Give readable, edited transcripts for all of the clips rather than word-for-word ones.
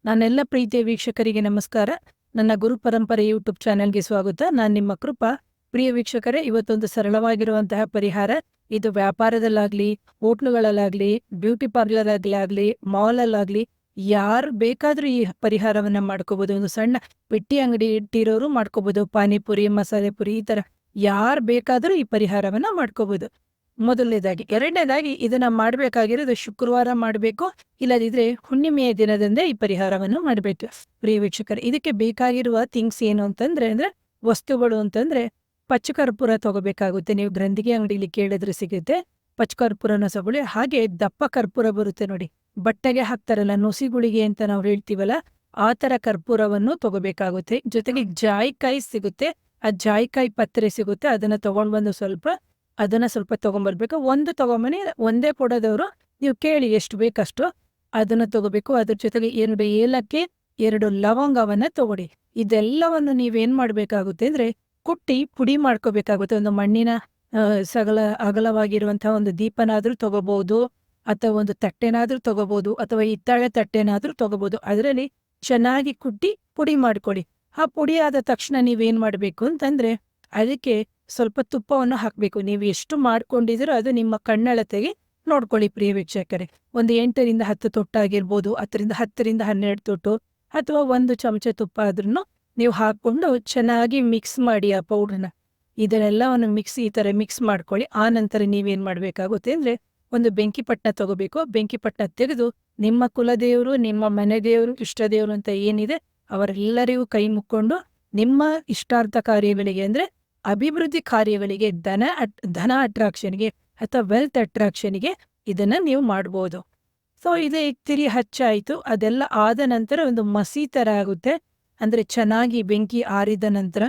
ನನ್ನೆಲ್ಲ ಪ್ರೀತಿಯ ವೀಕ್ಷಕರಿಗೆ ನಮಸ್ಕಾರ. ನನ್ನ ಗುರು ಪರಂಪರೆ ಯೂಟ್ಯೂಬ್ ಚಾನೆಲ್ಗೆ ಸ್ವಾಗತ. ನಾನು ನಿಮ್ಮ ಕೃಪಾ. ಪ್ರಿಯ ವೀಕ್ಷಕರೇ, ಇವತ್ತೊಂದು ಸರಳವಾಗಿರುವಂತಹ ಪರಿಹಾರ. ಇದು ವ್ಯಾಪಾರದಲ್ಲಾಗ್ಲಿ, ಹೋಟ್ಲುಗಳಲ್ಲಾಗ್ಲಿ, ಬ್ಯೂಟಿ ಪಾರ್ಲರ್ ಆಗಲಿ, ಮಾಲಲ್ಲಾಗ್ಲಿ, ಯಾರು ಬೇಕಾದ್ರೂ ಈ ಪರಿಹಾರವನ್ನ ಮಾಡ್ಕೋಬಹುದು. ಒಂದು ಸಣ್ಣ ಪೆಟ್ಟಿ ಅಂಗಡಿ ಇಟ್ಟಿರೋರು ಮಾಡ್ಕೋಬಹುದು. ಪಾನಿಪುರಿ, ಮಸಾಲೆ ಪುರಿ, ಈ ತರ ಯಾರು ಬೇಕಾದ್ರೂ ಈ ಪರಿಹಾರವನ್ನ ಮಾಡ್ಕೋಬಹುದು. ಮೊದಲನೇದಾಗಿ. ಎರಡನೇದಾಗಿ, ಇದನ್ನ ಮಾಡ್ಬೇಕಾಗಿರೋದು ಶುಕ್ರವಾರ ಮಾಡಬೇಕು, ಇಲ್ಲದಿದ್ರೆ ಹುಣ್ಣಿಮೆಯ ದಿನದಂದೇ ಈ ಪರಿಹಾರವನ್ನು ಮಾಡಬೇಕು. ಪ್ರಿಯ ವೀಕ್ಷಕರೇ, ಇದಕ್ಕೆ ಬೇಕಾಗಿರುವ ಥಿಂಗ್ಸ್ ಏನು ಅಂತಂದ್ರೆ ವಸ್ತುಗಳು ಅಂತಂದ್ರೆ ಪಚ್ಚಕರ್ಪೂರ ತಗೋಬೇಕಾಗುತ್ತೆ. ನೀವು ಗ್ರಂಥಿಗೆ ಅಂಗಡಿಲಿ ಕೇಳಿದ್ರೆ ಸಿಗುತ್ತೆ. ಪಚ್ಚಕರ್ಪೂರನ ತಗೊಳ್ಳಿ. ಹಾಗೆ ದಪ್ಪ ಕರ್ಪೂರ ಬರುತ್ತೆ ನೋಡಿ, ಬಟ್ಟೆಗೆ ಹಾಕ್ತಾರಲ್ಲ, ನುಸಿಗುಳಿಗೆ ಅಂತ ನಾವು ಹೇಳ್ತೀವಲ್ಲ, ಆ ತರ ಕರ್ಪೂರವನ್ನು ತಗೋಬೇಕಾಗುತ್ತೆ. ಜೊತೆಗೆ ಜಾಯಿಕಾಯಿ ಸಿಗುತ್ತೆ, ಆ ಜಾಯಿಕಾಯಿ ಪತ್ರೆ ಸಿಗುತ್ತೆ. ಅದನ್ನ ತಗೊಂಡ್ ಬಂದು ಅದನ್ನ ಸ್ವಲ್ಪ ತಗೊಂಡ್ಬರ್ಬೇಕು. ಒಂದು ತಗೊಂಬನಿ, ಒಂದೇ ಕೊಡೋದವರು ನೀವು ಕೇಳಿ ಎಷ್ಟು ಬೇಕಷ್ಟು ಅದನ್ನ ತಗೋಬೇಕು. ಅದ್ರ ಜೊತೆಗೆ 2 ಏಲಕ್ಕಿ, 2 ಲವಂಗವನ್ನ ತಗೊಳ್ಳಿ. ಇದೆಲ್ಲವನ್ನು ನೀವೇನ್ ಮಾಡ್ಬೇಕಾಗುತ್ತೆ ಅಂದ್ರೆ ಕುಟ್ಟಿ ಪುಡಿ ಮಾಡ್ಕೋಬೇಕಾಗುತ್ತೆ. ಒಂದು ಮಣ್ಣಿನ ಅಗಲವಾಗಿರುವಂತಹ ಒಂದು ದೀಪನಾದ್ರೂ ತಗೋಬಹುದು, ಅಥವಾ ಒಂದು ತಟ್ಟೆನಾದ್ರೂ ತಗೋಬಹುದು, ಅಥವಾ ಹಿತ್ತಾಳೆ ತಟ್ಟೆನಾದ್ರೂ ತಗೋಬಹುದು. ಅದರಲ್ಲಿ ಚೆನ್ನಾಗಿ ಕುಟ್ಟಿ ಪುಡಿ ಮಾಡ್ಕೊಳ್ಳಿ. ಆ ಪುಡಿ ಆದ ತಕ್ಷಣ ನೀವೇನ್ ಮಾಡ್ಬೇಕು ಅಂತಂದ್ರೆ ಅದಕ್ಕೆ ಸ್ವಲ್ಪ ತುಪ್ಪವನ್ನು ಹಾಕಬೇಕು. ನೀವು ಎಷ್ಟು ಮಾಡ್ಕೊಂಡಿದ್ದೀರೋ ಅದು ನಿಮ್ಮ ಕಣ್ಣಳತೆಗೆ ನೋಡ್ಕೊಳ್ಳಿ. ಪ್ರಿಯ ವೀಕ್ಷಕರೇ, ಒಂದು 8ರಿಂದ 10 ತೊಟ್ಟಾಗಿರ್ಬೋದು, 10ರಿಂದ 12 ತೊಟ್ಟು, ಅಥವಾ 1 ಚಮಚ ತುಪ್ಪ ಆದ್ರೂ ನೀವು ಹಾಕೊಂಡು ಚೆನ್ನಾಗಿ ಮಿಕ್ಸ್ ಮಾಡಿ ಆ ಪೌಡ್ರನ್ನ. ಇದನ್ನೆಲ್ಲವನ್ನು ಈ ತರ ಮಿಕ್ಸ್ ಮಾಡ್ಕೊಳ್ಳಿ. ಆ ನಂತರ ನೀವೇನ್ ಮಾಡ್ಬೇಕಾಗುತ್ತೆ ಅಂದ್ರೆ ಒಂದು ಬೆಂಕಿ ಪಟ್ಟಣ ತಗೋಬೇಕು. ಬೆಂಕಿ ಪಟ್ಟಣ ತೆಗೆದು ನಿಮ್ಮ ಕುಲದೇವರು, ನಿಮ್ಮ ಮನೆ ದೇವರು, ಇಷ್ಟ ದೇವರು ಅಂತ ಏನಿದೆ ಅವರೆಲ್ಲರಿಗೂ ಕೈ ಮುಕ್ಕೊಂಡು ನಿಮ್ಮ ಇಷ್ಟಾರ್ಥ ಕಾರ್ಯಗಳಿಗೆ ಅಂದ್ರೆ ಅಭಿವೃದ್ಧಿ ಕಾರ್ಯಗಳಿಗೆ, ಧನ ಅಟ್ರಾಕ್ಷನ್ಗೆ ಅಥವಾ ವೆಲ್ತ್ ಅಟ್ರಾಕ್ಷನ್ಗೆ ಇದನ್ನ ನೀವು ಮಾಡ್ಬೋದು. ಸೊ ಇದು ತಿರಿ ಹಚ್ಚಾಯಿತು. ಅದೆಲ್ಲ ಆದ ನಂತರ ಒಂದು ಮಸಿ ತರ ಆಗುತ್ತೆ. ಅಂದ್ರೆ ಚೆನ್ನಾಗಿ ಬೆಂಕಿ ಆರಿದ ನಂತರ,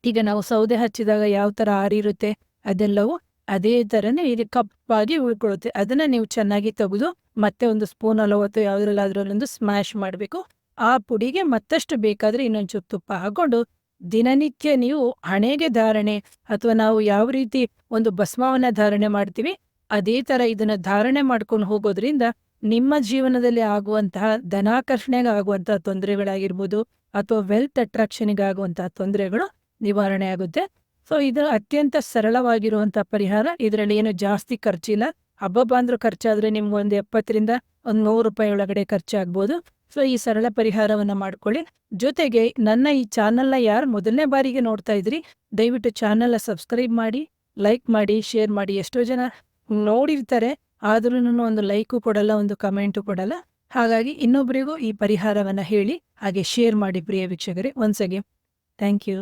ಈಗ ನಾವು ಸೌದೆ ಹಚ್ಚಿದಾಗ ಯಾವ ತರ ಆರಿರುತ್ತೆ ಅದೆಲ್ಲವೂ ಅದೇ ತರನೇ ಇದು ಕಪ್ಪಾಗಿ ಉಳ್ಕೊಳ್ಳುತ್ತೆ. ಅದನ್ನ ನೀವು ಚೆನ್ನಾಗಿ ತೆಗೆದು ಮತ್ತೆ ಒಂದು ಸ್ಪೂನ್ ಅಲ್ಲೋ ಅಥವಾ ಯಾವ್ದ್ರಲ್ಲಾದ್ರಲ್ಲೊಂದು ಸ್ಮ್ಯಾಶ್ ಮಾಡಬೇಕು. ಆ ಪುಡಿಗೆ ಮತ್ತಷ್ಟು ಬೇಕಾದ್ರೆ ಇನ್ನೊಂಚೂರು ತುಪ್ಪ ಹಾಕೊಂಡು ದಿನನಿತ್ಯ ನೀವು ಹಣೆಗೆ ಧಾರಣೆ, ಅಥವಾ ನಾವು ಯಾವ ರೀತಿ ಒಂದು ಭಸ್ಮವನ್ನ ಧಾರಣೆ ಮಾಡ್ತೀವಿ ಅದೇ ತರ ಇದನ್ನ ಧಾರಣೆ ಮಾಡ್ಕೊಂಡು ಹೋಗೋದ್ರಿಂದ ನಿಮ್ಮ ಜೀವನದಲ್ಲಿ ಆಗುವಂತಹ ಧನಾಕರ್ಷಣೆಗೆ ಆಗುವಂತಹ ತೊಂದರೆಗಳಾಗಿರ್ಬೋದು, ಅಥವಾ ವೆಲ್ತ್ ಅಟ್ರಾಕ್ಷನ್ಗೆ ಆಗುವಂತಹ ತೊಂದರೆಗಳು ನಿವಾರಣೆ ಆಗುತ್ತೆ. ಸೊ ಇದು ಅತ್ಯಂತ ಸರಳವಾಗಿರುವಂತಹ ಪರಿಹಾರ. ಇದರಲ್ಲಿ ಏನು ಜಾಸ್ತಿ ಖರ್ಚಿಲ್ಲ. ಹಬ್ಬ ಅಂದ್ರೂ ಖರ್ಚಾದ್ರೆ ನಿಮ್ಗೆ ಒಂದು 70ರಿಂದ 100 ರೂಪಾಯಿ ಒಳಗಡೆ ಖರ್ಚಾಗ್ಬೋದು. ಸೊ ಈ ಸರಳ ಪರಿಹಾರವನ್ನ ಮಾಡ್ಕೊಳ್ಳಿ. ಜೊತೆಗೆ ನನ್ನ ಈ ಚಾನಲ್ನ ಯಾರು ಮೊದಲನೇ ಬಾರಿಗೆ ನೋಡ್ತಾ ಇದ್ರಿ, ದಯವಿಟ್ಟು ಚಾನಲ್ನ ಸಬ್ಸ್ಕ್ರೈಬ್ ಮಾಡಿ, ಲೈಕ್ ಮಾಡಿ, ಶೇರ್ ಮಾಡಿ. ಎಷ್ಟೋ ಜನ ನೋಡಿರ್ತಾರೆ ಆದ್ರೂ ಒಂದು ಲೈಕು ಕೊಡಲ್ಲ, ಒಂದು ಕಮೆಂಟು ಕೊಡಲ್ಲ. ಹಾಗಾಗಿ ಇನ್ನೊಬ್ಬರಿಗೂ ಈ ಪರಿಹಾರವನ್ನ ಹೇಳಿ, ಹಾಗೆ ಶೇರ್ ಮಾಡಿ ಪ್ರಿಯ ವೀಕ್ಷಕರೇ. Once again thank you.